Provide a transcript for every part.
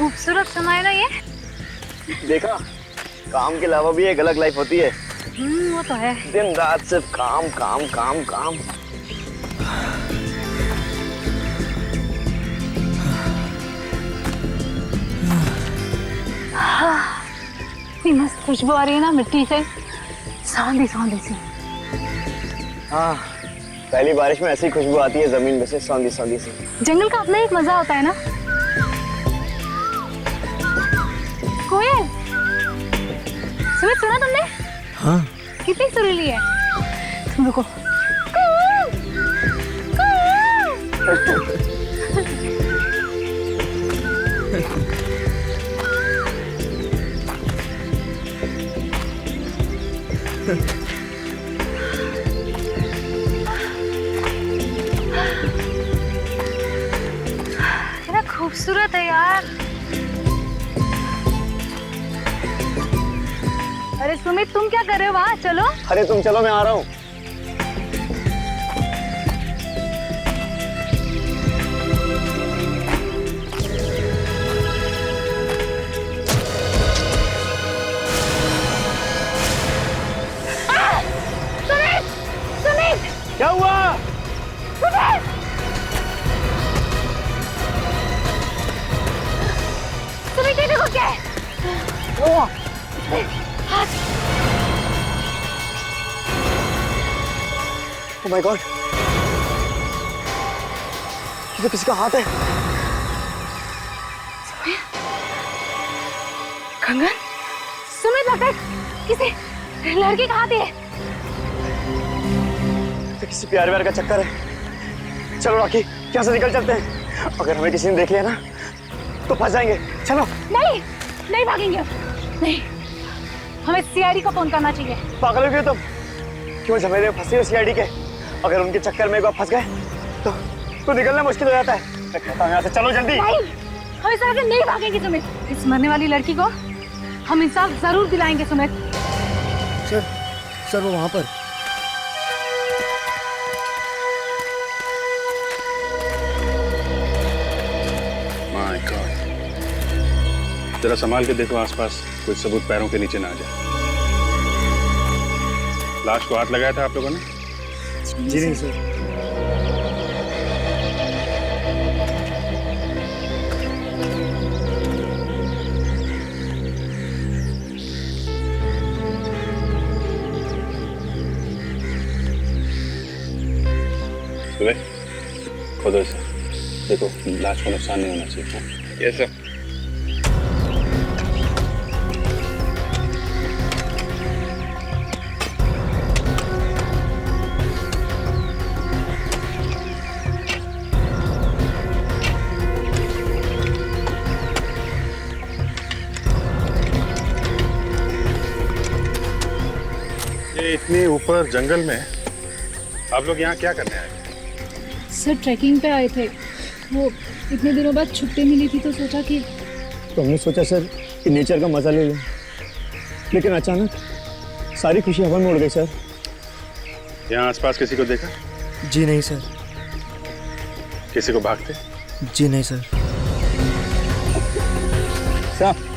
खूबसूरत समा है ना ये। देखा, काम के अलावा भी एक अलग लाइफ होती है। वो तो है। दिन रात सिर्फ काम काम काम काम। इतनी मस्त खुशबू आ रही है ना मिट्टी से, सौंधी सौंधी सी। हाँ, पहली बारिश में ऐसी खुशबू आती है जमीन में से, सौंधी सौंधी सी। जंगल का अपना एक मजा होता है ना। कोयल, सुमित सुना तुमने? हाँ। कितनी सुरीली है। तुम रुको। कितना खूबसूरत है यार। अरे सुमित, तुम क्या कर रहे हो वहाँ? चलो। अरे तुम चलो, मैं आ रहा हूँ। सुमित, सुमित, क्या हुआ? सुमित, सुमित ये देखो क्या है। ओह माय गॉड, ये तो किसी का हाथ है। कंगन, सुमित लगता है किसी लड़के का हाथ है। तो किसी प्यार व्यार का चक्कर है। चलो राखी, यहाँ से निकल चलते हैं। अगर हमें किसी ने देख लिया ना तो फंस जाएंगे। चलो। नहीं, नहीं भागेंगे अब। नहीं, हमें सीआईडी को फोन करना चाहिए। पागल हो गए तुम? क्यों झमेले में फंसे हो सीआईडी के? अगर उनके चक्कर में एक बार फंस गए तो निकलना मुश्किल हो जाता है। मैं कहता हूँ यहाँ से चलो जल्दी। नहीं, हम इस तरह से नहीं भागेंगे सुमित। इस मरने वाली लड़की को हम इंसाफ जरूर दिलाएंगे सुमित। सर वो वहाँ पर। माय गॉड, जरा संभाल के देखो आसपास कोई सबूत पैरों के नीचे ना आ जाए। लाश को हाथ लगाया था आप लोगों ने? जी नहीं सर। खुद से देखो, लाश को नुकसान नहीं होना चाहिए। Yes sir. ये इतने ऊपर जंगल में आप लोग यहाँ क्या करने आए? सर ट्रैकिंग पे आए थे। वो इतने दिनों बाद छुट्टी मिली थी तो सोचा कि तो हमने सोचा सर कि नेचर का मजा ले लें, लेकिन अचानक सारी खुशी हवा में उड़ गई सर। यहाँ आसपास किसी को देखा? जी नहीं सर। किसी को भागते? जी नहीं सर। सर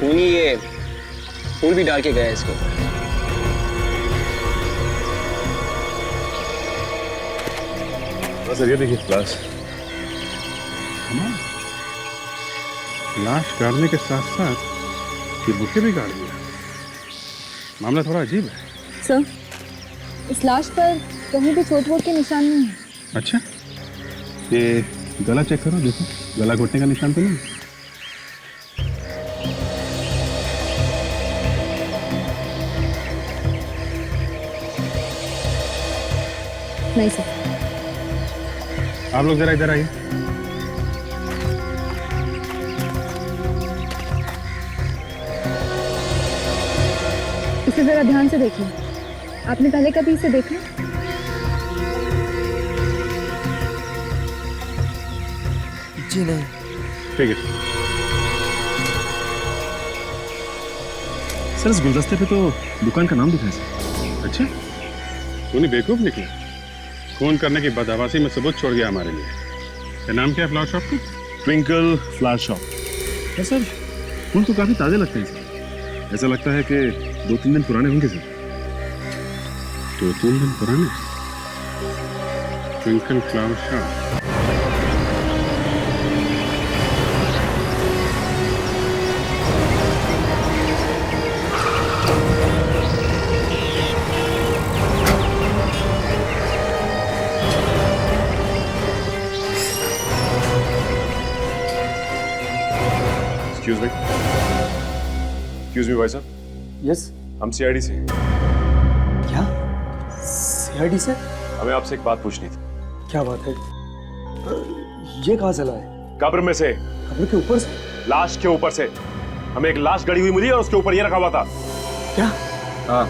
खूनी ये फूल भी डाल के गया इसको। सर ये देखिए लाश। लाश गाड़ने के साथ साथ ये बुके भी गाड़ दिया। मामला थोड़ा अजीब है। सर इस लाश पर कहीं भी चोट वोट के निशान नहीं है। अच्छा, ये गला चेक करो, देखो गला घोटने का निशान तो नहीं? नहीं सर। आप लोग जरा इधर आइए। इसे जरा ध्यान से देखिए। आपने पहले कभी इसे देखा? जी नहीं। ठीक है। सर इस गुलदस्ते पे तो दुकान का नाम लिखा है सर। अच्छा, तूने बेवकूफ निकला। फोन करने की बदहवासी में सबूत छोड़ गया हमारे लिए। क्या नाम क्या है फ्लावर शॉप का? Twinkle flower shop. सर फूल तो काफी ताजे लगते हैं सर। ऐसा लगता है कि 2-3 दिन पुराने होंगे सर। 2-3 दिन पुराने? Twinkle flower shop. Excuse me भाई साहब। यस। हम सीआईडी से। क्या? सीआईडी से? हमें आपसे एक बात पूछनी थी। क्या बात है? ये कहाँ चला है? कब्र में से। कब्र के ऊपर से? लाश के ऊपर से। हमें एक लाश गड़ी हुई मिली और उसके ऊपर ये रखा हुआ था। क्या? हाँ,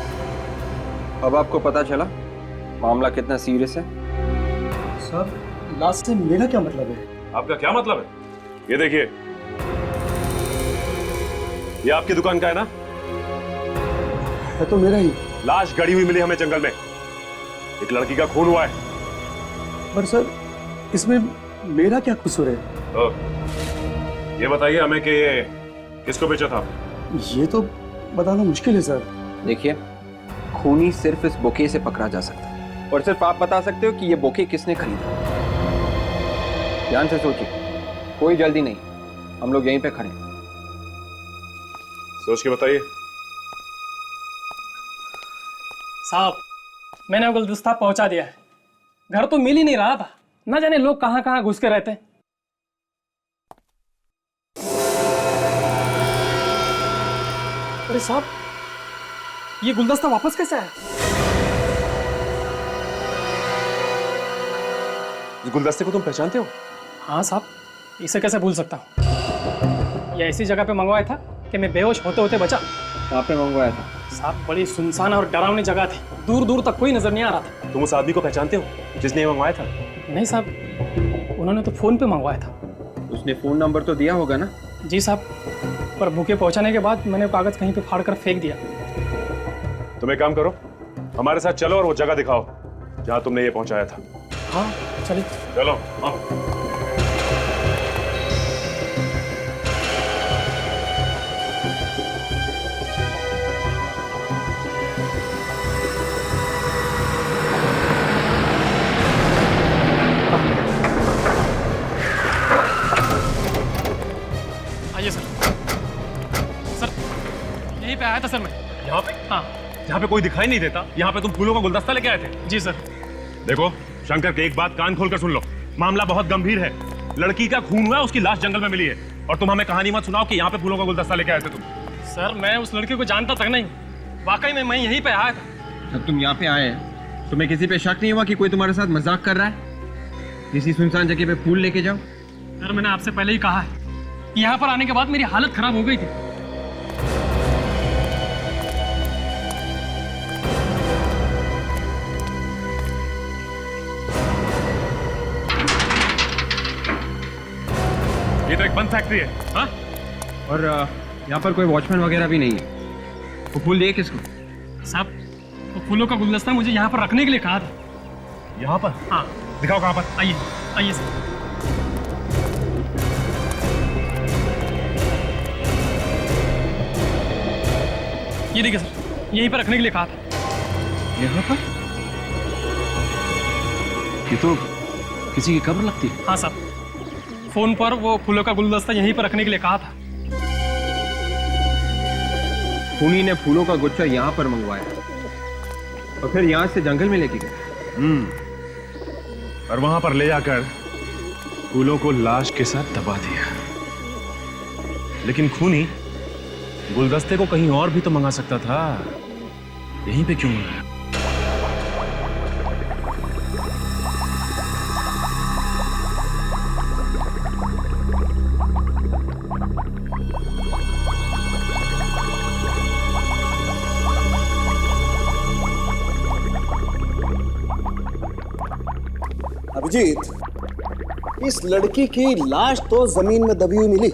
अब आपको पता चला मामला कितना सीरियस है। सर, लाश से मेरा क्या मतलब है? आपका क्या मतलब है? ये देखिए, ये आपकी दुकान का है ना? है तो मेरा ही। लाश गड़ी हुई मिली हमें जंगल में। एक लड़की का खून हुआ है। पर सर, इसमें मेरा क्या कसूर है? ये बताइए हमें कि ये किसको बेचा था? ये तो बताना मुश्किल है सर। देखिए, खूनी सिर्फ इस बुके से पकड़ा जा सकता है और सिर्फ आप बता सकते हो कि ये बुके किसने खरीदा। ध्यान से सोचिए, कोई जल्दी नहीं, हम लोग यहीं पे खड़े हैं। सोच के बताइए। साहब, मैंने गुलदस्ता पहुंचा दिया है। घर तो मिल ही नहीं रहा था, ना जाने लोग कहां कहां घुस के रहते हैं। अरे साहब, ये गुलदस्ता वापस कैसे आया? इस गुलदस्ते को तुम पहचानते हो? हाँ साहब, इसे कैसे भूल सकता हूँ। ये ऐसी जगह पे मंगवाया था कि मैं बेहोश होते होते बचा। कहाँ पे मंगवाया था? साहब, बड़ी सुनसान और डरावनी जगह थी, दूर दूर तक कोई नजर नहीं आ रहा था। तुम उस आदमी को पहचानते हो जिसने ये मंगवाया था? नहीं साहब, उन्होंने तो फोन पे मंगवाया था। उसने फोन नंबर तो दिया होगा ना? जी साहब, पर बुके पहुंचाने के बाद मैंने कागज कहीं पे फाड़ कर फेंक दिया। तुम एक काम करो, हमारे साथ चलो और वो जगह दिखाओ जहां तुमने ये पहुंचाया था। हाँ चलिए। चलो आओ। आइए सर। सर, यहीं पे आया था सर मैं। यहाँ पे? हाँ। यहाँ पे कोई दिखाई नहीं देता, यहाँ पे तुम फूलों का गुलदस्ता लेके आए थे? जी सर। देखो शंकर, के एक बात कान खोलकर सुन लो, मामला बहुत गंभीर है। लड़की का खून हुआ, उसकी लाश जंगल में मिली है, और तुम हमें कहानी मत सुनाओ कि यहाँ पे फूलों का गुलदस्ता लेके आए थे तुम। सर, मैं उस लड़की को जानता तक नहीं, वाकई में मैं यहीं पे आया था। जब तुम यहाँ पे आए हैं, तुम्हें किसी पे शक नहीं हुआ कि कोई तुम्हारे साथ मजाक कर रहा है? किसी सुनसान जगह पे फूल लेके जाओ। सर, मैंने आपसे पहले ही कहा है, यहाँ पर आने के बाद मेरी हालत खराब हो गई थी। ये तो एक बंद फैक्ट्री है। हाँ? और यहाँ पर कोई वॉचमैन वगैरह भी नहीं है। वो फूल दे किसको? साहब, तो फूलों का गुलदस्ता मुझे यहाँ पर रखने के लिए कहा था। यहाँ पर? हाँ। दिखाओ कहाँ पर। आइए आइए सर। ये देखिए सर, यहीं पर रखने के लिए कहा था। यहाँ पर? ये तो किसी की कब्र लगती है। हाँ साहब, फोन पर वो फूलों का गुलदस्ता यहीं पर रखने के लिए कहा था। खूनी ने फूलों का गुच्छा यहाँ पर मंगवाया और फिर यहाँ से जंगल में लेके गए। और वहां पर ले जाकर फूलों को लाश के साथ दबा दिया। लेकिन खूनी गुलदस्ते को कहीं और भी तो मंगा सकता था, यहीं पे क्यों मंगाया? अभिजीत, इस लड़की की लाश तो जमीन में दबी हुई मिली,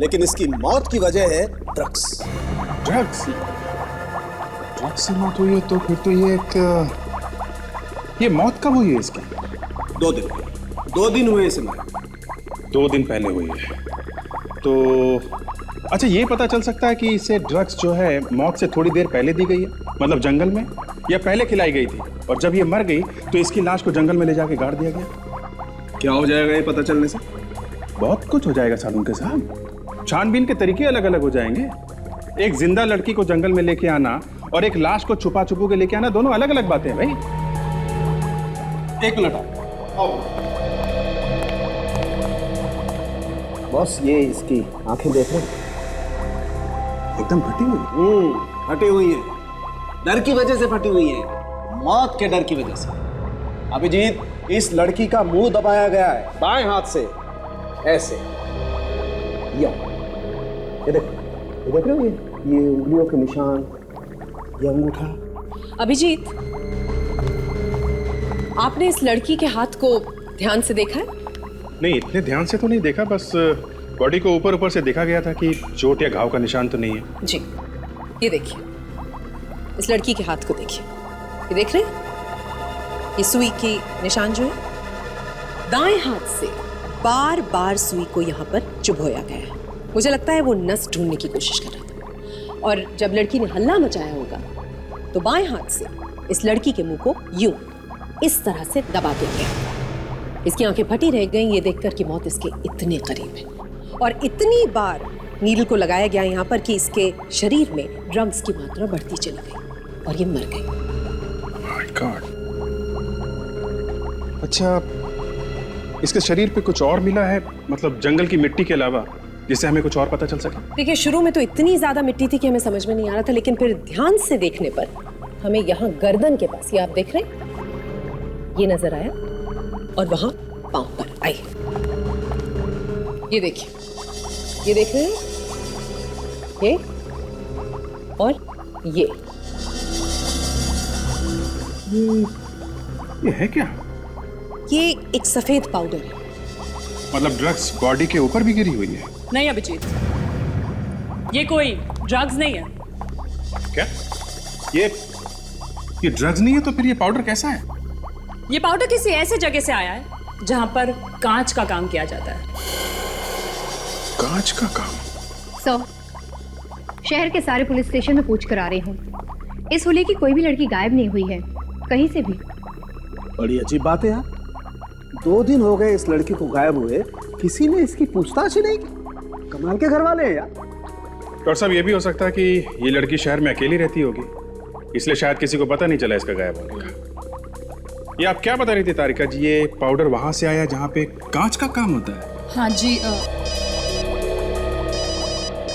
लेकिन इसकी मौत की वजह है ड्रग्स। ड्रग्स ड्रग्स से मौत हुई है तो फिर तो ये मौत कब हुई है इसकी? 2 दिन हुए इसे मारे। 2 दिन पहले हुई है तो अच्छा, ये पता चल सकता है कि इसे ड्रग्स जो है मौत से थोड़ी देर पहले दी गई है, मतलब जंगल में, या पहले खिलाई गई थी और जब ये मर गई तो इसकी लाश को जंगल में ले जाके गाड़ दिया गया? क्या हो जाएगा ये पता चलने से? बहुत कुछ हो जाएगा सालुंके साहब। छानबीन के तरीके अलग अलग हो जाएंगे। एक जिंदा लड़की को जंगल में लेके आना और एक लाश को छुपा छुपू के लेके आना, दोनों अलग अलग बातें हैं भाई। एक मिनट आओ। बॉस, ये इसकी आंखें देख रहे हैं? एकदम फटी हुई। फटी हुई है, डर की वजह से फटी हुई है, मौत के डर की वजह से। अभिजीत, इस लड़की का मुंह दबाया गया है बाएं हाथ से, ऐसे। ये देख रहे हो, ये उंगलियों के निशान, ये अंगूठा। अभिजीत, आपने इस लड़की के हाथ को ध्यान से देखा है? नहीं, इतने ध्यान से तो नहीं देखा, बस बॉडी को ऊपर ऊपर से देखा गया था कि चोट या घाव का निशान तो नहीं है। जी, ये देखिए, इस लड़की के हाथ को देखिए, ये देख रहे हैं? ये सुई के निशान जो है, दाएं हाथ से बार बार सुई को यहाँ पर चुभोया गया है। मुझे लगता है वो नस ढूंढने की कोशिश कर रहा था, और जब लड़की ने हल्ला मचाया होगा तो बाएं हाथ से इस लड़की के मुंह को यूं इस तरह से दबा दिया गया। इसकी आंखें फटी रह गईं ये देखकर कि मौत इसके इतने करीब है, और इतनी बार नीडल को लगाया गया यहाँ पर कि इसके शरीर में ड्रग्स की मात्रा बढ़ती चली गई और ये मर गई। My God. अच्छा, इसके शरीर पे कुछ और मिला है, मतलब जंगल की मिट्टी के अलावा, जिससे हमें कुछ और पता चल सके? देखिए, शुरू में तो इतनी ज्यादा मिट्टी थी कि हमें समझ में नहीं आ रहा था, लेकिन फिर ध्यान से देखने पर हमें यहाँ गर्दन के पास, ये आप देख रहे हैं, ये नजर आया, और वहां पांव पर आई। ये देखिए, ये देख रहे हैं, ये और ये है क्या? ये एक सफेद पाउडर है। मतलब ड्रग्स बॉडी के ऊपर भी गिरी हुई है? नहीं अभिजीत, ये कोई ड्रग्स नहीं है। क्या? ये ड्रग्स नहीं है तो फिर ये पाउडर कैसा है? ये पाउडर किसी ऐसे जगह से आया है जहां पर कांच का काम किया जाता है। कांच का काम? शहर के सारे पुलिस स्टेशन में पूछ कर आ रही हूँ। इस होली की कोई भी लड़की गायब नहीं हुई है, कहीं से भी। बड़ी अजीब बात है यार, 2 दिन हो गए इस लड़की को गायब हुए, किसी ने इसकी पूछताछ ही नहीं की। कमाल के घर वाले हैं यार। डॉक्टर साहब, ये भी हो सकता है कि ये लड़की शहर में अकेली रहती होगी, इसलिए शायद किसी को पता नहीं चला इसका गायब होने का। ये आप क्या बता रही थी तारिका जी, ये पाउडर वहां से आया जहां पे कांच का काम होता है? हाँ जी।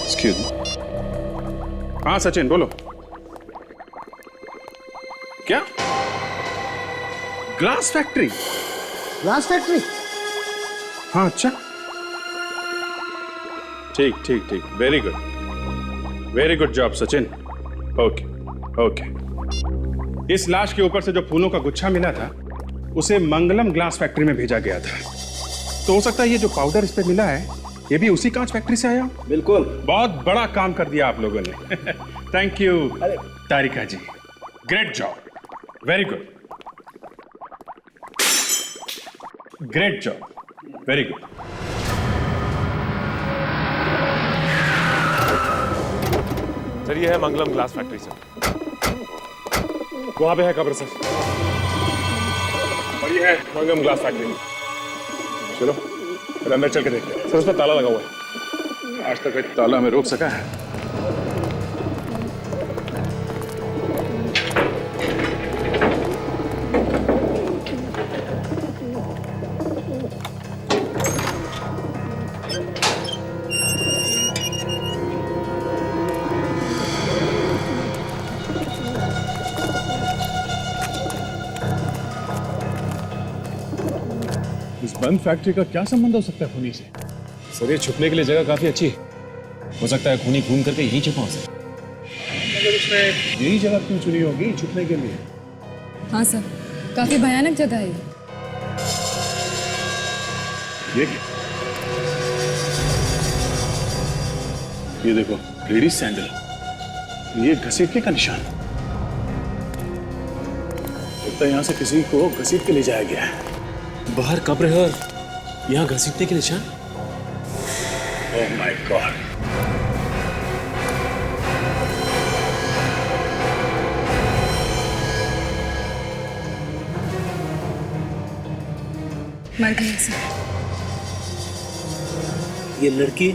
Excuse me. हाँ सचिन, बोलो। क्या? Glass factory? Glass factory? हाँ, अच्छा, ठीक ठीक ठीक, very good, very good job Sachin. Okay okay. इस लाश के ऊपर से जो फूलों का गुच्छा मिला था उसे मंगलम ग्लास फैक्ट्री में भेजा गया था, तो हो सकता है ये जो पाउडर इस पे मिला है ये भी उसी कांच फैक्ट्री से आया। बिल्कुल। बहुत बड़ा काम कर दिया आप लोगों ने। Thank you Tarika ji, great job, very good, great job, very good. Sir, ये है मंगलम ग्लास फैक्ट्री सर, वहां पे है कब्र सर, और ये है मंगलम ग्लास फैक्ट्री। चलो अंदर चल के देखते हैं। सर, उस पर ताला लगा हुआ है। आज तक एक ताला हमें रोक सका है? इस बंद फैक्ट्री का क्या संबंध हो सकता है खूनी से? सर, ये छुपने के लिए जगह काफी अच्छी है, हो सकता है खूनी घूम करके यहीं छुपा हो सके। मगर उसने यही जगह क्यों चुनी होगी छुपने के लिए? हाँ सर, काफी भयानक जगह है ये देखो, लेडीज सैंडल, ये घसीटने का निशान लगता है, यहां से किसी को घसीट के ले जाया गया है। बाहर कब्र है और यहाँ घसीटने के निशान। Oh my God. मर गई सर। ये लड़की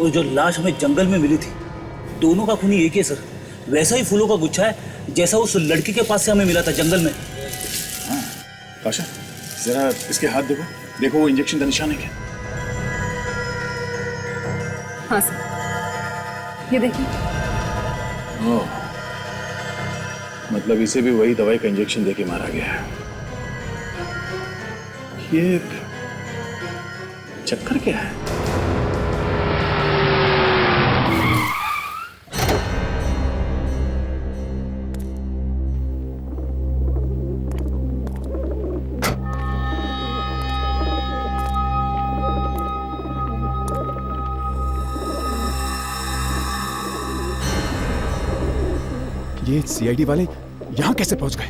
और जो लाश हमें जंगल में मिली थी, दोनों का खूनी एक ही है सर। वैसा ही फूलों का गुच्छा है जैसा उस लड़की के पास से हमें मिला था जंगल में। आशा, जरा इसके हाथ देखो, देखो वो इंजेक्शन का निशान है क्या? हाँ सर, ये देखिए। ओह, मतलब इसे भी वही दवाई का इंजेक्शन देके मारा गया है। ये चक्कर क्या है? ये सीआईडी वाले यहां कैसे पहुंच गए?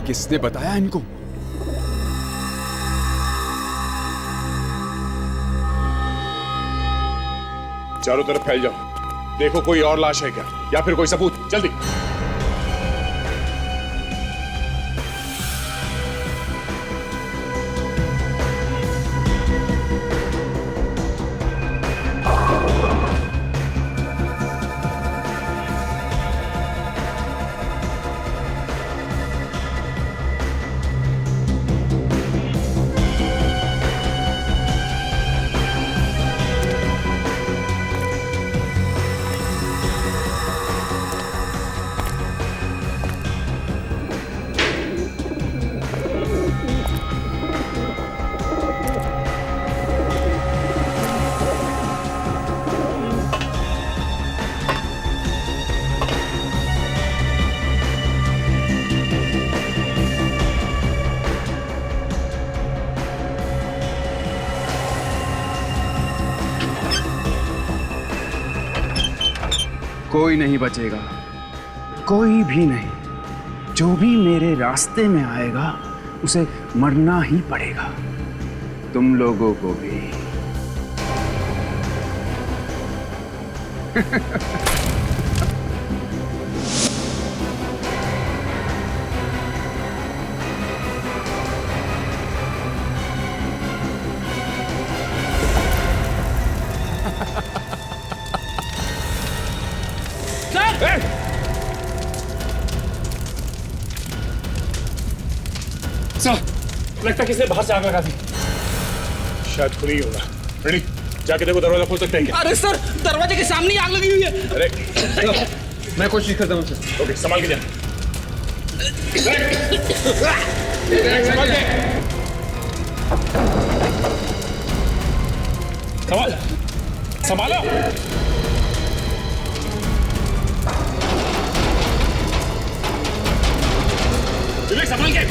किसने बताया इनको? चारों तरफ फैल जाओ, देखो कोई और लाश है क्या या फिर कोई सबूत। जल्दी। कोई नहीं बचेगा, कोई भी नहीं। जो भी मेरे रास्ते में आएगा उसे मरना ही पड़ेगा। तुम लोगों को भी। लगता किसी ने बाहर से आग लगा दी। शायद खुद ही होगा। रेडी, जाके देखो दरवाजा खोल सकते हैं क्या? अरे सर, दरवाजे के सामने आग लगी हुई है। अरे मैं कोशिश करता हूँ सर। ओके, संभाल के जाना। संभाल के। संभालो। विवेक, संभाल के।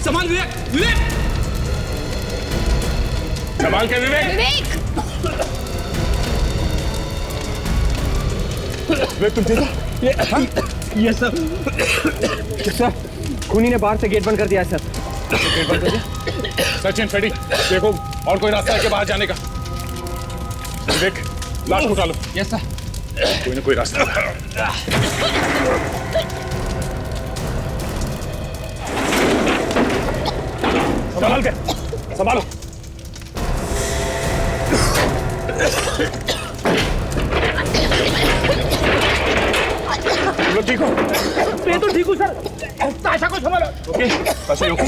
संभाल विवेक, विवेक। संभाल के विवेक। विवेक, तुम देखो ये सर। सर, खूनी ने बाहर से गेट बंद कर दिया है सर। गेट बंद कर दिया? सचिन, फेडी, देखो और कोई रास्ता है क्या बाहर जाने का? विवेक, लाश को उठा लो। Yes sir. कोई ना कोई रास्ता। संभाल के, संभालो। तुम लोग ठीक हो? मैं तो ठीक हूँ सर। ताशा को संभालो। ओके, ताशा ओके?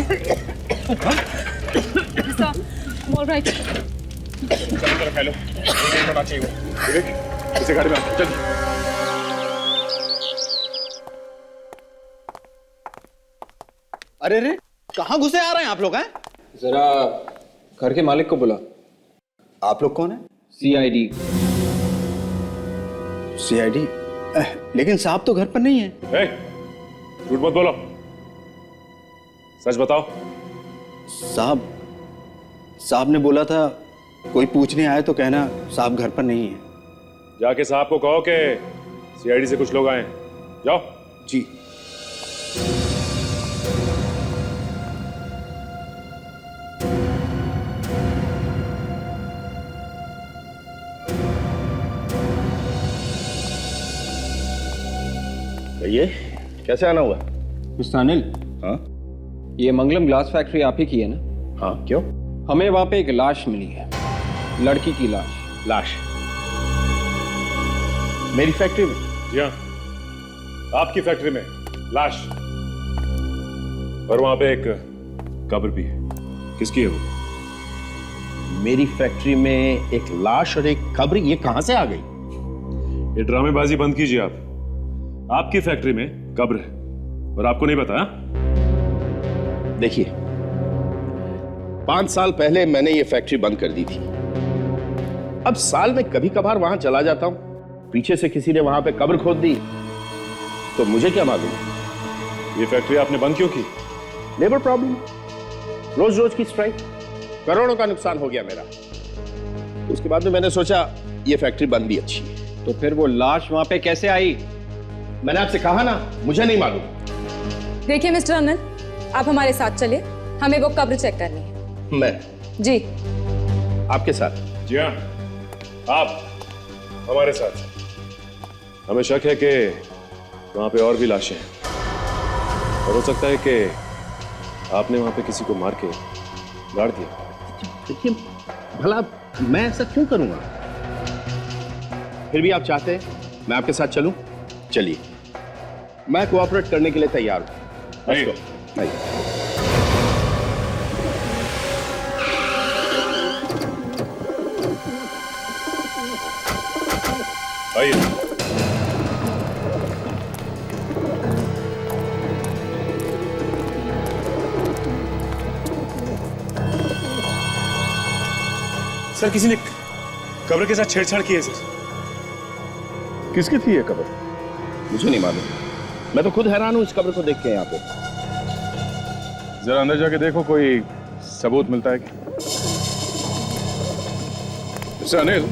ऑलराइट। चलो तरफ फैलो। एक होना चाहिए वो। विवेक, इसे गाड़ी में आओ, चल। अरे रे, कहाँ घुसे आ रहे हैं आप लोग? हैं जरा घर के मालिक को बुला। आप लोग कौन है? सीआईडी। सीआईडी? लेकिन साहब तो घर पर नहीं है। झूठ मत बोलो, सच बताओ। साहब ने बोला था कोई पूछने आए तो कहना साहब घर पर नहीं है। जाके साहब को कहो कि सीआईडी से कुछ लोग आए। जाओ। जी। ये कैसे आना हुआ? मिस्टर अनिल। हाँ? ये मंगलम ग्लास फैक्ट्री आप ही की है ना? हाँ, क्यों? हमें वहां पे एक लाश मिली है, लड़की की लाश। लाश मेरी फैक्ट्री में? जी हाँ, आपकी फैक्ट्री में लाश, और वहां पे एक कब्र भी है। किसकी है वो? मेरी फैक्ट्री में एक लाश और एक कब्र, ये कहां से आ गई? ये ड्रामेबाजी बंद कीजिए आप। आपकी फैक्ट्री में कब्र है और आपको नहीं पता? देखिए, 5 साल पहले मैंने ये फैक्ट्री बंद कर दी थी। अब साल में कभी कभार वहां चला जाता हूं, पीछे से किसी ने वहां पे कब्र खोद दी, तो मुझे क्या मालूम? ये फैक्ट्री आपने बंद क्यों की? लेबर प्रॉब्लम, रोज रोज की स्ट्राइक, करोड़ों का नुकसान हो गया मेरा। उसके बाद में मैंने सोचा ये फैक्ट्री बंद भी अच्छी है। तो फिर वो लाश वहां पे कैसे आई? मैंने आपसे कहा ना, मुझे नहीं मालूम। देखिए मिस्टर अनिल, आप हमारे साथ चलिए, हमें वो कब्र चेक करनी है। मैं? जी। आपके साथ? जी हाँ, आप हमारे साथ। हमें शक है कि वहां पे और भी लाशें हैं, और हो सकता है कि आपने वहां पे किसी को मार के गाड़ दिया। देखिए, भला मैं ऐसा क्यों करूंगा? फिर भी आप चाहते हैं मैं आपके साथ चलूं? चलिए, मैं कोऑपरेट करने के लिए तैयार हूं। नहीं। आइए। सर, किसी ने कब्र के साथ छेड़छाड़ की है सर। किसकी थी ये कब्र? मुझे नहीं मालूम। मैं तो खुद हैरान हूं इस कब्र को देख के। यहाँ पे जरा अंदर जाके देखो, कोई सबूत मिलता है क्या? मिस्टर अनिल,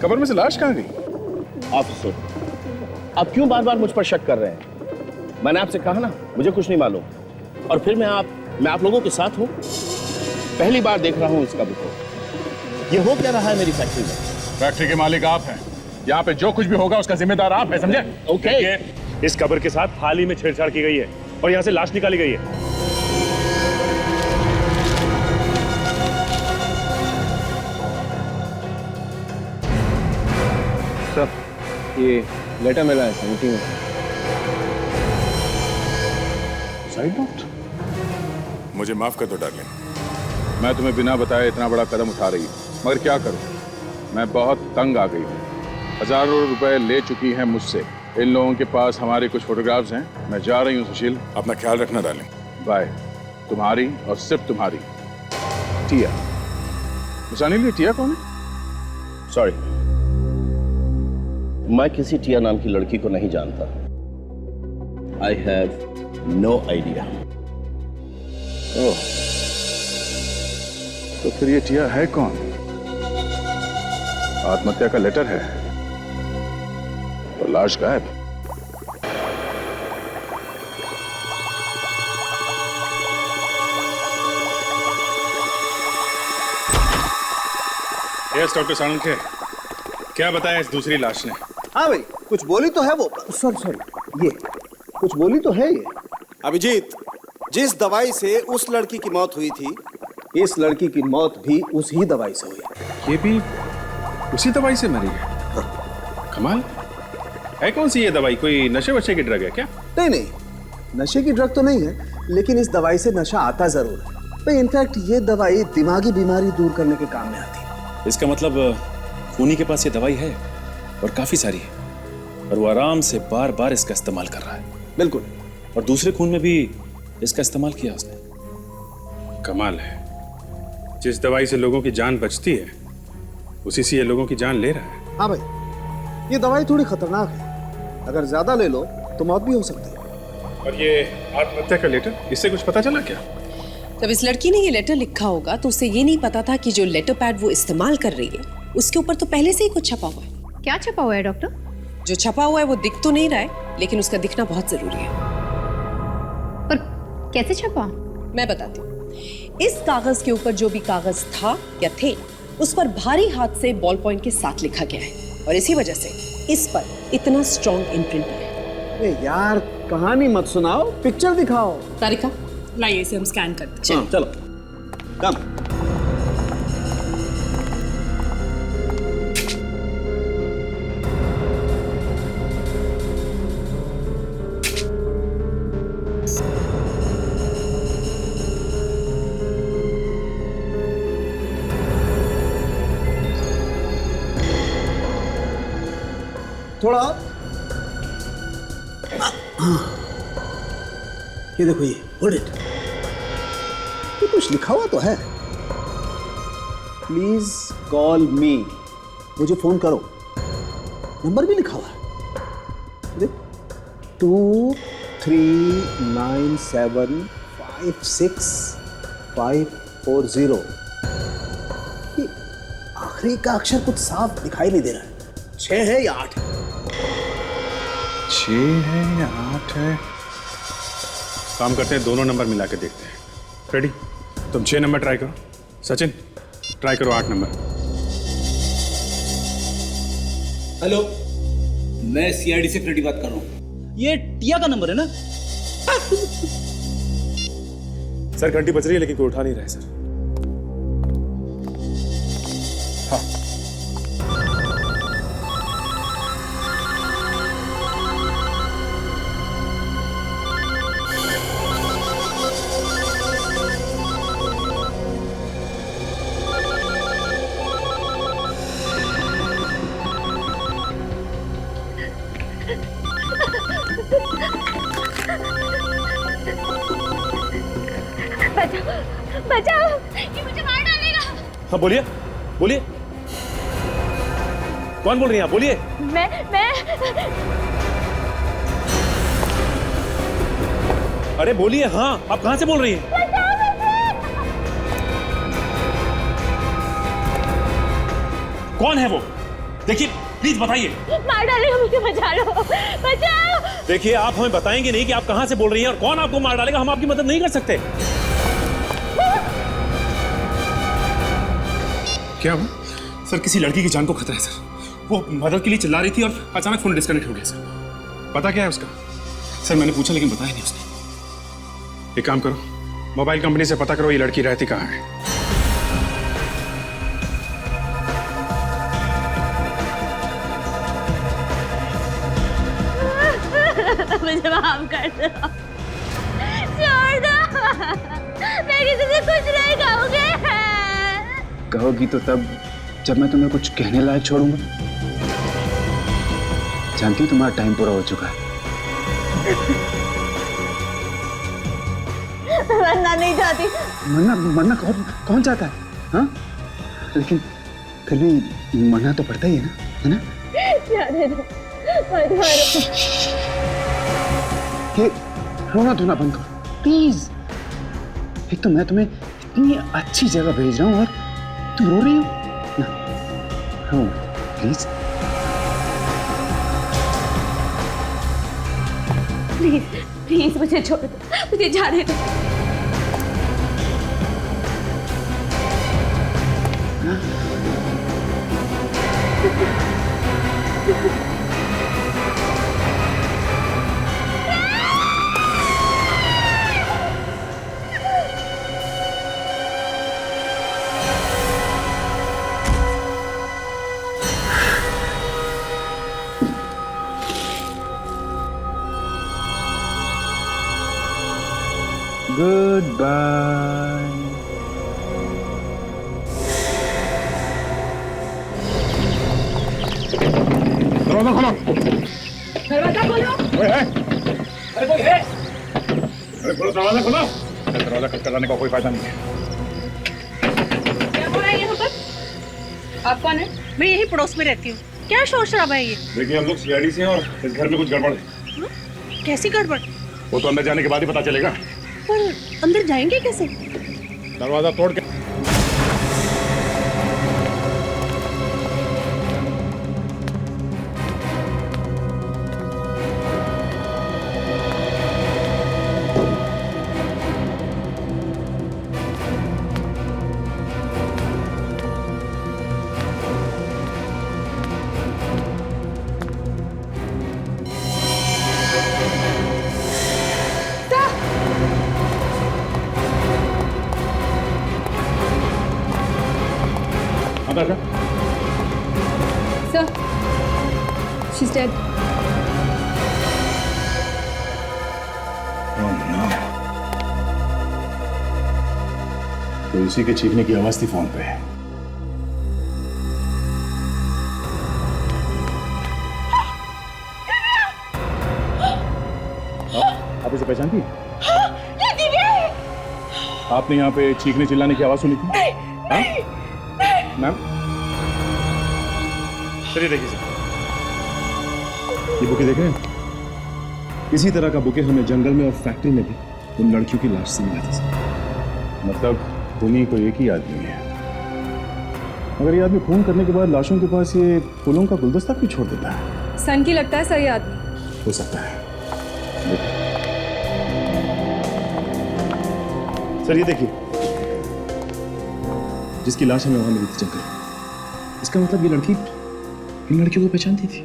कब्र में से लाश कहाँ गई? ऑफिसर, आप क्यों बार बार मुझ पर शक कर रहे हैं? मैंने आपसे कहा ना, मुझे कुछ नहीं मालूम। और फिर मैं आप लोगों के साथ हूं। पहली बार देख रहा हूं इस कब्र को। ये हो क्या रहा है मेरी फैक्ट्री में? फैक्ट्री के मालिक आप हैं। यहाँ पे जो कुछ भी होगा उसका जिम्मेदार आप हैं, समझे? ओके। इस कब्र के साथ हाल ही में छेड़छाड़ की गई है और यहाँ से लाश निकाली गई है। सर, ये लेटर मिला है समिति में। Side note? मुझे माफ कर दो डार्लिंग, मैं तुम्हें बिना बताए इतना बड़ा कदम उठा रही हूँ, मगर क्या करूँ, मैं बहुत तंग आ गई हूँ। हजारों रुपए ले चुकी हैं मुझसे। इन लोगों के पास हमारे कुछ फोटोग्राफ्स हैं। मैं जा रही हूँ सुशील। अपना ख्याल रखना डार्लिंग। बाय। तुम्हारी और सिर्फ तुम्हारी, टिया। अनिल, ये टिया कौन है? सॉरी, मैं किसी टिया नाम की लड़की को नहीं जानता। I have no idea. Oh, तो फिर ये टिया है कौन? आत्महत्या का लेटर है और लाश गायब। यस डॉक्टर साळुंखे, क्या बताया इस दूसरी लाश ने? हाँ भाई, कुछ बोली तो है वो। सॉरी, ये कुछ बोली तो है ये। अभिजीत, जिस दवाई से उस लड़की की मौत हुई थी, इस लड़की की मौत भी उसी दवाई से हुई। ये भी उसी दवाई से मरी है? कमाल है। कौन सी ये दवाई? कोई नशे वशे की ड्रग है क्या? नहीं नहीं, नशे की ड्रग तो नहीं है, लेकिन इस दवाई से नशा आता जरूर है भाई। इनफैक्ट ये दवाई दिमागी बीमारी दूर करने के काम में आती है। इसका मतलब खूनी के पास ये दवाई है और काफी सारी है, और वो आराम से बार बार इसका इस्तेमाल कर रहा है। बिल्कुल। और दूसरे खून में भी इसका इस्तेमाल किया उसने। कमाल है, जिस दवाई से लोगों की जान बचती है उसी से ये लोगों की जान ले रहा है। हाँ भाई, ये दवाई थोड़ी खतरनाक है, अगर ज्यादा ले लो तो मौत भी हो सकती है। और ये आत्महत्या का लेटर, इससे कुछ पता चला क्या? जब इस लड़की ने ये लेटर लिखा होगा तो उसे ये नहीं पता था कि जो लेटर पैड वो इस्तेमाल कर रही है उसके ऊपर तो पहले से ही कुछ छपा हुआ है। क्या छपा हुआ है डॉक्टर? जो छपा हुआ है वो दिख तो नहीं रहा है, लेकिन उसका दिखना बहुत जरूरी है। पर कैसे छपा? मैं बताती हूँ। इस कागज के ऊपर जो भी कागज था या थे उस पर भारी हाथ से बॉल पॉइंट के साथ लिखा गया है और इसी वजह से इस पर इतना स्ट्रॉन्ग इम्प्रिंट है। यार कहानी मत सुनाओ, पिक्चर दिखाओ। तारिका लाइए इसे हम स्कैन करते हैं। चलो कम। थोड़ा ये देखो, ये होल्ड इट। ये कुछ लिखा हुआ तो है। प्लीज कॉल मी, मुझे फोन करो। नंबर भी लिखा हुआ है, देख 23975650। ये आखिरी का अक्षर कुछ साफ दिखाई नहीं दे रहा है। 6 है या 8 है? 6 है या 8 है? काम करते हैं, दोनों नंबर मिला के देखते हैं। रेडी? तुम 6 नंबर ट्राई करो। सचिन ट्राई करो 8 नंबर। हेलो, मैं सीआईडी से फ्रेडी बात कर रहा हूँ। ये टिया का नंबर है ना? सर घंटी बज रही है लेकिन कोई उठा नहीं रहा है सर। हाँ बचाओ, ये मुझे मार डालेगा। हाँ बोलिए बोलिए, कौन बोल रही हैं आप? बोलिए। मैं अरे बोलिए। हाँ आप कहाँ से बोल रही हैं? कौन है वो? देखिए प्लीज बताइए। मार डालेगा मुझे, बचा लो, बचाओ। देखिए आप हमें बताएंगे नहीं कि आप कहाँ से बोल रही हैं और कौन आपको मार डालेगा, हम आपकी मदद नहीं कर सकते। क्या हुआ? सर किसी लड़की की जान को खतरा है सर। वो मदद के लिए चिल्ला रही थी और अचानक फोन डिस्कनेक्ट हो गया सर। पता क्या है उसका? सर मैंने पूछा लेकिन बताया नहीं उसने। एक काम करो, मोबाइल कंपनी से पता करो ये लड़की रहती कहाँ है। मुझे माफ कर दो, छोड़ दो, मैं किसी से कुछ नहीं कहूँगी। कहोगी तो तब जब मैं तुम्हें कुछ कहने लायक छोड़ूंगा। जानती हो तुम्हारा टाइम पूरा हो चुका है। मरना नहीं चाहती। मरना कौन चाहता है? हाँ लेकिन फिर भी मरना तो पड़ता ही है ना? जाने दो, मत मारो। ये रोना धोना बंद करो प्लीज। एक तो मैं तुम्हें इतनी अच्छी जगह भेज रहा हूँ और तुम रो रही हो ना? रो प्लीज प्लीज प्लीज मुझे छोड़ दो, मुझे जाने दो। Goodbye. दरवाजा खोलो। दरवाजा खोलो। कोई है? अरे कोई है? अरे खोलो दरवाजा खोलो। दरवाजा खटखटाने जाने का कोई फायदा नहीं है। क्या हो रहा है यहाँ पर? आप कौन है? मैं यही पड़ोस में रहती हूँ। क्या शोर शराबा है ये? देखिए हम लोग सीआईडी से हैं और इस घर में कुछ गड़बड़ है। कैसी गड़बड़? वो तो अंदर जाने के बाद ही पता चलेगा। पर अंदर जाएंगे कैसे? दरवाजा तोड़ के Sir, she's dead. Oh no. तो इसी के चीखने की आवाज थी फोन पे। आप इसे पहचानती हैं? ये दिव्या है। आपने यहाँ पे चीखने चिल्लाने की आवाज सुनी थी? मैम चलिए देखिए सर, ये बुके देख रहे हैं? इसी तरह का बुके हमें जंगल में और फैक्ट्री में भी उन लड़कियों की लाश से मिला था सर। मतलब खूनी को एक ही आदमी है। अगर ये आदमी खून करने के बाद लाशों के पास ये फूलों का गुलदस्ता क्यों छोड़ देता है? सन की लगता है सही आदमी। हो सकता है। सर ये देखिए, जिसकी लाश हमें वहां मिली थी जंगल, इसका मतलब ये लड़की इन लड़कियों को पहचानती थी।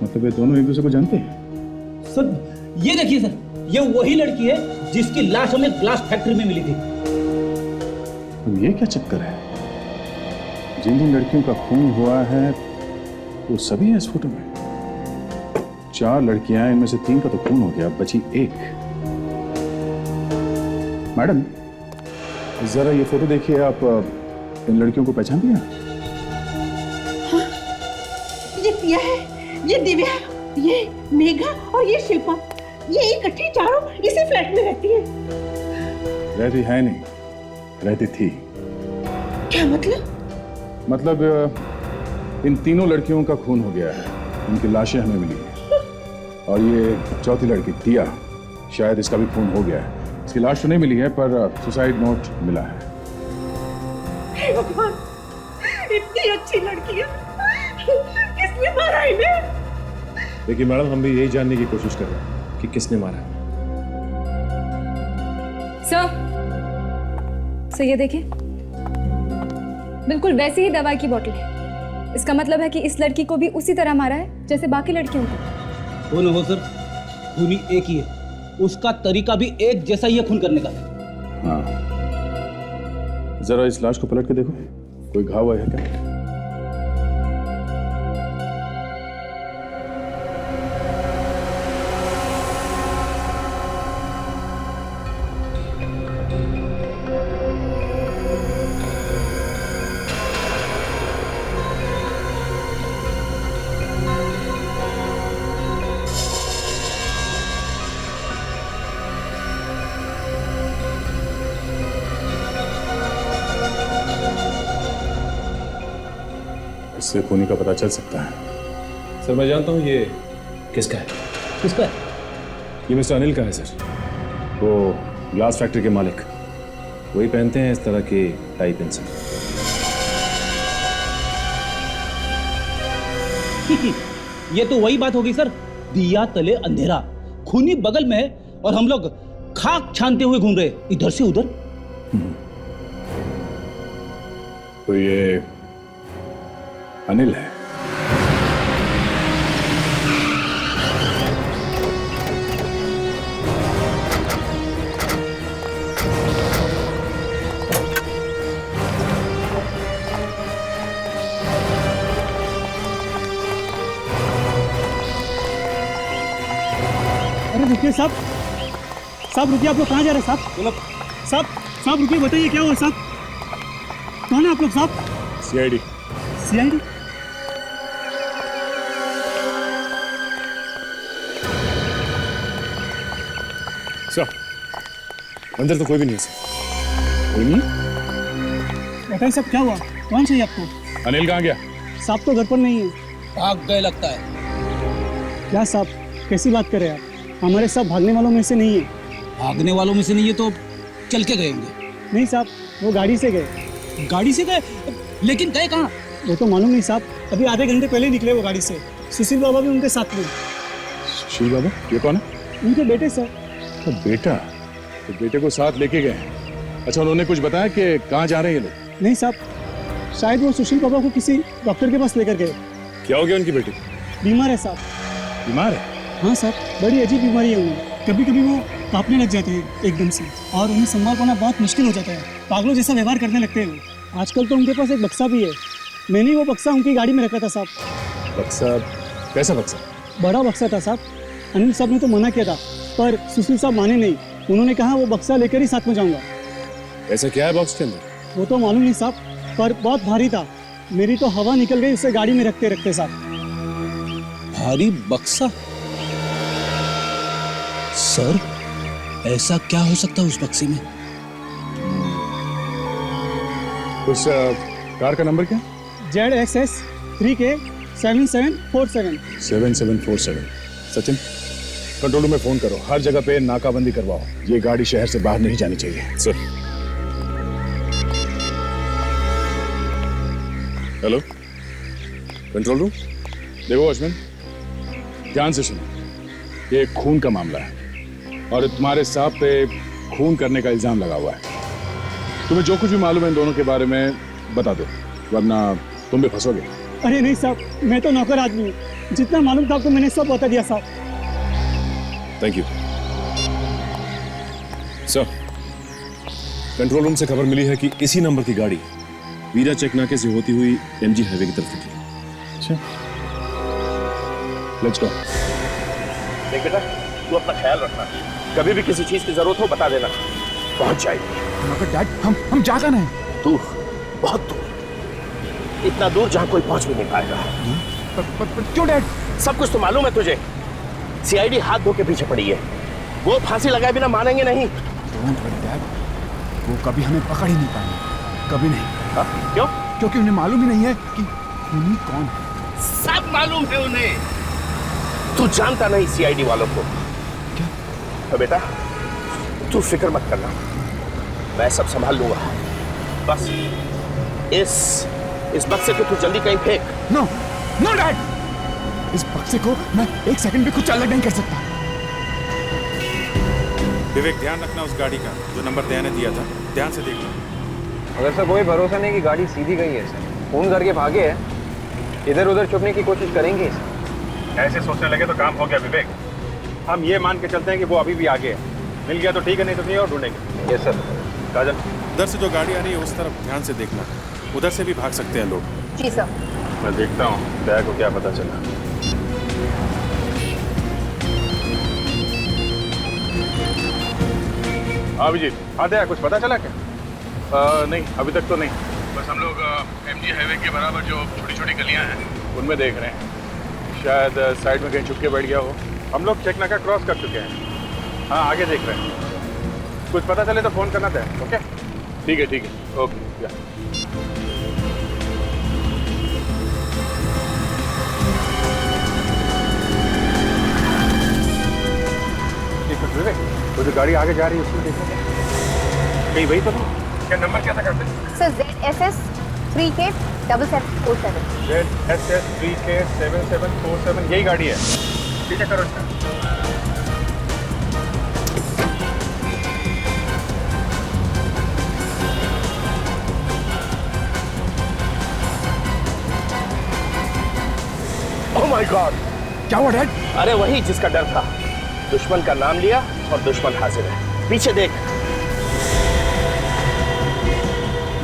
मतलब ये दोनों एक दूसरे को जानते हैं? सर ये देखिए सर, ये वही लड़की है जिसकी लाश हमें ग्लास फैक्ट्री में मिली थी। तो ये क्या चक्कर है? जिन जिन लड़कियों का खून हुआ है वो सभी हैं इस फोटो में। 4 लड़कियां, इनमें से 3 का तो खून हो गया, बची 1। मैडम जरा ये फोटो देखिए, आप इन लड़कियों को पहचानती हैं? हाँ, ये पिया है, ये दिव्या, ये मेघा और ये शिल्पा, ये इकट्ठी चारों इसी फ्लैट में रहती है। रहती है नहीं, रहती थी। क्या मतलब? मतलब इन तीनों लड़कियों का खून हो गया है, उनकी लाशें हमें मिली हैं। और ये चौथी लड़की दिया, शायद इसका भी खून हो गया है। इसकी लाश तो नहीं मिली है पर सुसाइड नोट मिला है। हे भगवान, इतनी अच्छी लड़की है, किसने मारा इन्हें? देखिए मैडम, हम भी यही जानने की कोशिश कर रहे हैं कि किसने मारा। सर ये देखिए, बिल्कुल वैसी ही दवाई की बोतल है। इसका मतलब है कि इस लड़की को भी उसी तरह मारा है जैसे बाकी लड़कियों को। हो न हो सर, खूनी एक ही है, उसका तरीका भी एक जैसा ही है खून करने का। हाँ, जरा इस लाश को पलट के देखो, कोई घाव है क्या? इससे खूनी का पता चल सकता है। सर मैं जानता हूँ ये किसका है। किसका है? ये मिस्टर अनिल का है सर, वो ग्लास फैक्ट्री के मालिक। वही पहनते हैं इस तरह के टाई पेंसिल। ये तो वही बात होगी सर, दिया तले अंधेरा, खूनी बगल में है और हम लोग खाक छानते हुए घूम रहे इधर से उधर। तो ये अनिल है। अरे रुकिए साहब, साहब रुकिए, आप लोग कहाँ जा रहे हैं साहब? साहब साहब रुकिए, बताइए क्या हुआ साहब? कौन है आप लोग साहब? सीआईडी। सीआईडी? सर अंदर तो कोई भी नहीं है सर। कोई नहीं? बताइए साहब क्या हुआ, कौन चाहिए आपको? अनिल कहाँ गया? साहब तो घर पर नहीं है। भाग गए लगता है। क्या साहब, कैसी बात करें आप? हमारे साहब भागने वालों में से नहीं है। भागने वालों में से नहीं है तो चल के गए होंगे। नहीं साहब, वो गाड़ी से गए। गाड़ी से गए? लेकिन गए कहाँ? वो तो मालूम नहीं साहब, अभी आधे घंटे पहले निकले वो गाड़ी से। सुशील बाबा भी उनके साथ में। सुशील बाबा ये कौन है? उनके बेटे सर। तो बेटा, तो बेटे को साथ लेके गए। अच्छा, उन्होंने कुछ बताया कि कहाँ जा रहे हैं ये लोग? नहीं साहब, शायद वो सुशील बाबा को किसी डॉक्टर के पास लेकर गए। क्या हो गया उनकी बेटी? बीमार है साहब। बीमार है? हाँ साहब, बड़ी अजीब बीमारी है उन्हें। कभी कभी वो कांपने लग जाते हैं एकदम से, और उन्हें संभाल पाना बहुत मुश्किल हो जाता है। पागलों जैसा व्यवहार करने लगते हैं वो। आजकल तो उनके पास एक बक्सा भी है। मैंने वो बक्सा उनकी गाड़ी में रखा था साहब। बक्सा? कैसा बक्सा? बड़ा बक्सा था साहब। अनिल साहब ने तो मना किया था, पर सुशील साहब माने नहीं। उन्होंने कहा वो बक्सा लेकर ही साथ में जाऊंगा। ऐसा क्या है बॉक्स के अंदर? वो तो मालूम नहीं साहब, पर बहुत भारी था। मेरी तो हवा निकल गई उसे गाड़ी में रखते रखते साहब। भारी बक्सा? सर, ऐसा क्या हो सकता है उस बक्से में? उस कार का नंबर क्या? ZXS 3K 7747। 7747। Sachin, control room में फोन करो, हर जगह पे नाकाबंदी करवाओ। ये गाड़ी शहर से बाहर नहीं जानी चाहिए। सर। Hello, control room. देखो वॉचमैन, ध्यान से सुनो। ये खून का मामला है और तुम्हारे साहब पे खून करने का इल्जाम लगा हुआ है। तुम्हें जो कुछ भी मालूम है इन दोनों के बारे में बता दो, वरना तुम भी फंसोगे। अरे नहीं साहब, मैं तो नौकर आदमी हूँ। जितना मालूम था आपको मैंने सब बता दिया साहब। Thank you sir. Control room से खबर मिली है कि इसी नंबर की गाड़ी वीरा चेक नाके से होती हुई MG हाईवे की तरफ निकली। अच्छा, लेट्स गो। देख बेटा, तू अपना ख्याल रखना। कभी भी किसी चीज की जरूरत हो बता देना, पहुंच जाएगी। मगर डैड, हम जा कहाँ हैं? दूर, बहुत दूर, इतना दूर जहां कोई पहुंच भी नहीं पाएगा। पर क्यों डैड? सब कुछ तो मालूम है तुझे। CID हाथ धो के पीछे पड़ी है। वो फांसी लगाए बिना मानेंगे नहीं। डोंट वरी डैड, वो कभी हमें पकड़ ही नहीं पाएंगे, कभी नहीं। क्यों? क्योंकि उन्हें मालूम ही नहीं है कि खूनी कौन है। सब मालूम है उन्हें। तू जानता नहीं CID वालों को। क्या? तो बेटा तू फिक्र मत करना, मैं सब संभाल लूंगा। बस इस बक्से को तू जल्दी कहीं फेंक। नो नो डैड, इस बक्से को मैं एक सेकंड भी कुछ अलग नहीं कर सकता। विवेक, ध्यान रखना उस गाड़ी का, जो नंबर दया ने दिया था। ध्यान से देखना। अगर सर कोई भरोसा नहीं कि गाड़ी सीधी गई है सर, फोन करके भागे है, इधर उधर छुपने की कोशिश करेंगे। ऐसे सोचने लगे तो काम हो गया विवेक। हम ये मान के चलते हैं कि वो अभी भी आगे है। मिल गया तो ठीक है, नहीं तो कहीं और ढूंढेंगे। Yes sir. काजल, उधर से जो गाड़ी आ रही है उस तरफ ध्यान से देखना, उधर से भी भाग सकते हैं लोग। जी सर। मैं देखता हूँ दया को क्या पता चला। हाँ अभिजीत, हाँ दया, कुछ पता चला क्या? नहीं अभी तक तो नहीं। बस हम लोग MG हाईवे के बराबर जो छोटी छोटी गलियां हैं उनमें देख रहे हैं। शायद साइड में कहीं छुप के बैठ गया हो। हम लोग चेक नाका क्रॉस कर चुके हैं। हाँ आगे देख रहे हैं। कुछ पता चले तो फोन करना था। ओके ठीक है ओके या। विवेक, वो जो गाड़ी आगे जा रही है उसमें देखो कहीं वही तो नहीं। क्या नंबर क्या था करते? Sir ZSS 3K 7747। ZSS 3K 7747 यही गाड़ी है। ठीक है करो इसका। ओह माय गॉड, क्या हुआ डैड? अरे वही जिसका डर था। दुश्मन का नाम लिया और दुश्मन हाजिर है। पीछे देख।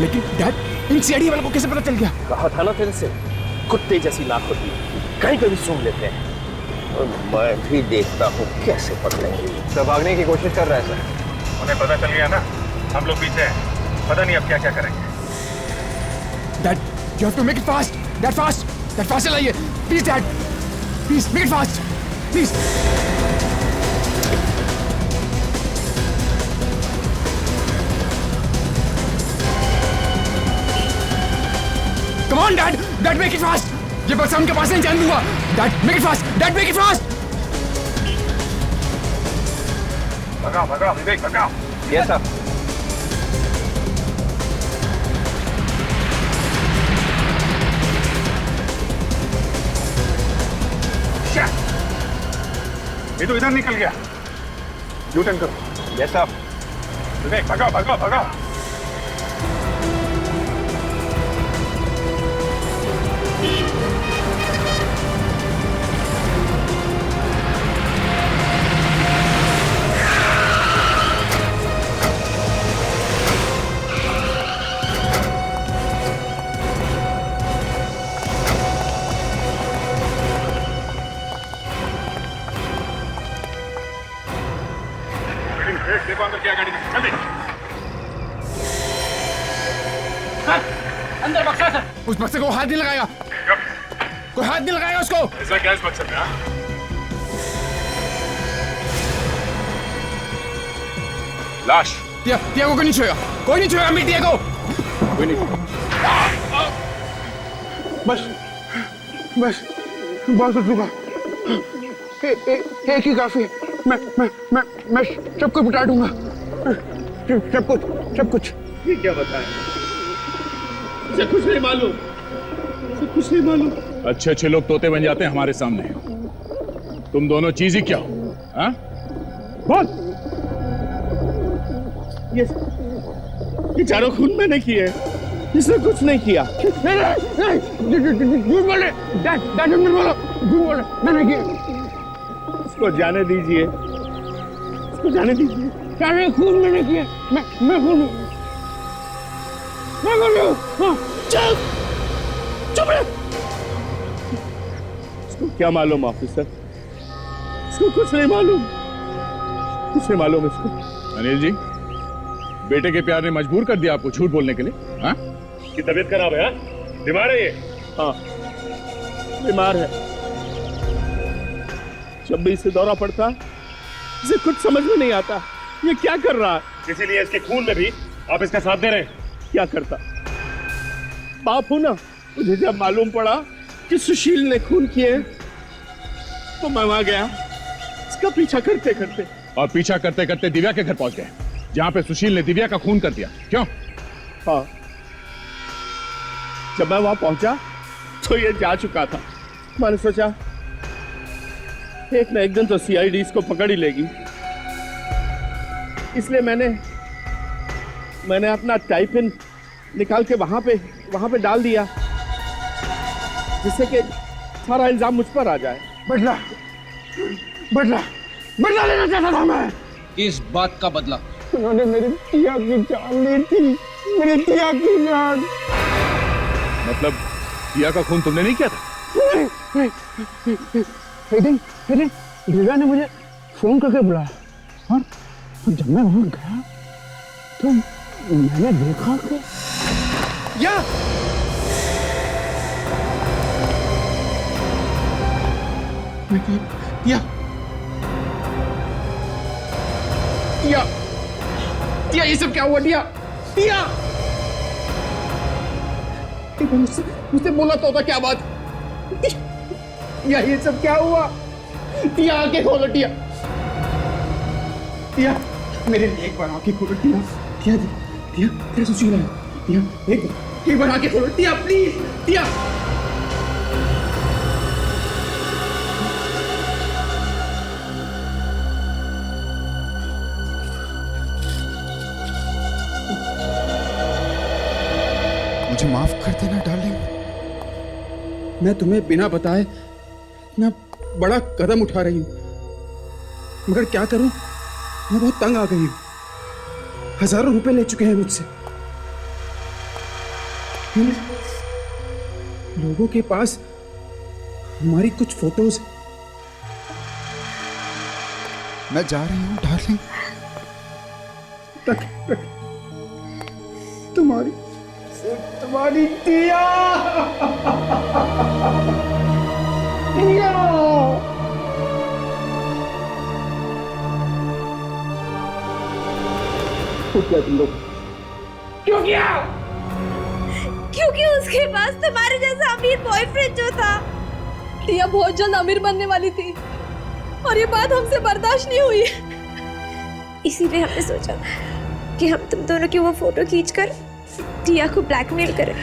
लेकिन डैड, इन CID वालों को कैसे पता चल गया? कहा था ना तेरे से, कुत्ते जैसी नाक होती है, कहीं कभी सूंघ लेते हैं। और मैं भी देखता हूँ कैसे पकड़ेंगे। सब भागने की कोशिश कर रहा है सर। उन्हें पता चल गया ना, हम लोग पीछे हैं। पता नहीं अब क्या क्या करेंगे। Dad, you have to make it fast. Dad, fast. Dad, fast चलाइए. Please, Dad. Please, make it fast. Please. Come on, Dad. Dad, make it fast. ये बस उनके पास नहीं जाने दूंगा। Dad, make it fast. Dad, make it fast. भगाओ विवेक भगाओ। Yes sir. ये तो इधर निकल गया। यू टर्न करो। यस साहब। विवेक भगाओ भगाओ भगाओ। देखो अंदर क्या गाड़ी है। जल्दी अंदर बक्सा सर। उस बक्से को हाथ नहीं लगाएगा, कोई हाथ नहीं लगाएगा उसको। ऐसा क्या इस बक्से में? लाश टिया को कोई नहीं छुएगा, कोई नहीं छुएगा टिया को। कोई नहीं। बस बस बहुत हो चुका, एक ही काफी है। मैं सबको बिटा दूंगा, सब कुछ। ये क्या बताएं? मुझे कुछ नहीं मालूम, मुझे कुछ नहीं मालूम। अच्छे अच्छे लोग तोते बन जाते हैं हमारे सामने। तुम दोनों चीज ही क्या हो? हाँ? बोल। ये चारों खून मैंने किए, इसने कुछ नहीं किया। झूठ बोले, मैंने किया। इसको जाने दीजिए, इसको जाने दीजिए। सारे खून मैंने किए, मैं खून मैं बोल रहा हूँ। चुप रहे। इसको क्या मालूम ऑफिसर? इसको कुछ नहीं मालूम, कुछ नहीं मालूम इसको। अनिल जी, बेटे के प्यार ने मजबूर कर दिया आपको झूठ बोलने के लिए? हाँ? की तबीयत खराब है? बीमार है ये? हाँ, बीमार है। जब भी इसे दौरा पड़ता है, इसे कुछ समझ में नहीं आता ये क्या कर रहा है। इसीलिए इसके खून में भी आप इसका साथ दे रहे हैं। क्या करता? बाप हूं ना, मुझे जब मालूम पड़ा कि सुशील ने खून किए तो मैं वहां गया इसका पीछा करते करते। और पीछा करते करते दिव्या के घर पहुंच गए, जहां पे सुशील ने दिव्या का खून कर दिया। क्यों? हाँ, जब मैं वहां पहुंचा तो ये जा चुका था। मैंने सोचा एक ना एक दिन तो सीआईडी इसको पकड़ ही लेगी, इसलिए मैंने अपना टाइप इन निकाल के वहां पे डाल दिया, जिससे कि सारा इल्जाम मुझ पर आ जाए। बदला लेना चाहता था मैं। इस बात का बदला? उन्होंने मेरी टिया की जान ली थी, मेरी टिया की जान। मतलब टिया का खून तुमने नहीं किया था? एक दिन दिव्या ने मुझे फोन करके बुलाया, और जब मैं वहां गया तो मैंने देखा कि या टिया ये सब क्या हुआ? टिया मुझसे बोला तो होता क्या बात? ये सब क्या हुआ? टिया आके खोलो, टिया मेरे लिए एक बार आके खोलो। टिया तेरा सुशील है। टिया एक बार आके खोलो, टिया प्लीज। टिया मुझे माफ कर देना डार्लिंग, मैं तुम्हें बिना बताए इतना बड़ा कदम उठा रही हूं, मगर क्या करूं, मैं बहुत तंग आ गई हूं। हजारों रुपए ले चुके हैं मुझसे। इन लोगों के पास हमारी कुछ फोटोज। मैं जा रही हूं डार्लिंग, तक तुम्हारी टिया। क्या तुम लोग? क्यों किया? क्योंकि उसके पास तुम्हारे जैसा अमीर बॉयफ्रेंड जो था। टिया बहुत जल्द अमीर बनने वाली थी और ये बात हमसे बर्दाश्त नहीं हुई, इसीलिए हमने सोचा कि हम तुम दोनों की वो फोटो खींचकर टिया को ब्लैकमेल करें।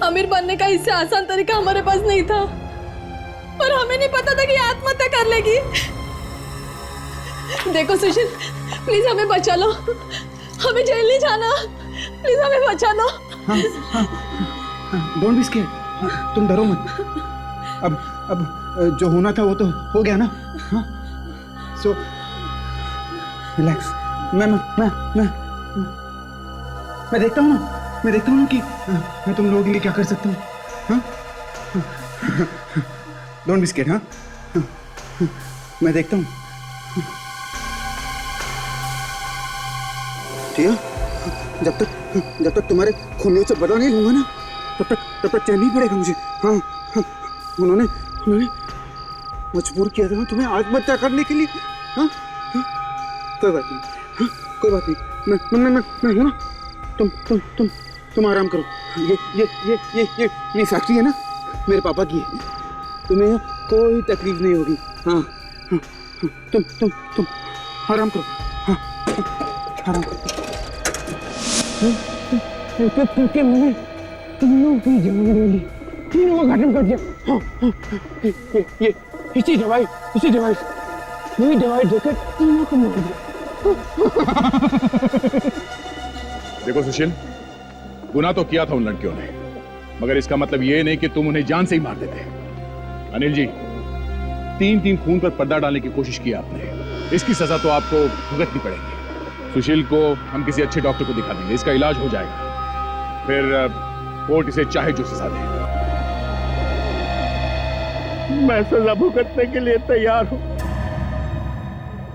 अमीर बनने का इससे आसान तरीका हमारे पास नहीं था, पर हमें नहीं पता था कि आत्महत्या कर लेगी। देखो सुशील, प्लीज हमें बचा लो, हमें जेल नहीं जाना, प्लीज हमें बचा लो। डोंट बी स्केयर्ड, तुम डरो मत। अब जो होना था वो तो हो गया ना। हाँ, सो रिलैक्स। मैं देखता हूँ ना, कि मैं तुम लोगों के लिए क्या कर सकता हूँ। हाँ, डोंट बी स्केयर्ड। हाँ, मैं देखता हूँ। ठीक है, जब तक तुम्हारे खूनियों से बदला नहीं लूंगा ना, तब तक चैन नहीं पड़ेगा मुझे। हाँ, उन्होंने मजबूर किया था तुम्हें आत्महत्या करने के लिए। हाँ, कोई बात नहीं। हाँ, कोई बात नहीं। मैं हूं ना। तुम आराम करो। ये फैक्ट्री है ना, मेरे पापा की है। तुम्हें कोई तकलीफ नहीं होगी। हाँ, तुम आराम करो। हाँ, आराम करो। मैंने तुम लोगों की जान ले ली, तीनों को खत्म कर दिया। हाँ, ये इसी दवाई देकर तीनों को मार दिया। देखो सुशील, गुनाह तो किया था उन लड़कियों ने, मगर इसका मतलब ये नहीं कि तुम उन्हें जान से ही मार देते। अनिल जी, 3 खून पर पर्दा डालने की कोशिश की आपने, इसकी सजा तो आपको भुगतनी पड़ेगी। सुशील को हम किसी अच्छे डॉक्टर को दिखा देंगे, इसका इलाज हो जाएगा, फिर कोर्ट इसे चाहे जो सजा दे। मैं सजा भुगतने के लिए तैयार हूँ।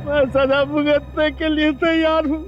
मैं सजा भुगतने के लिए तैयार हूँ।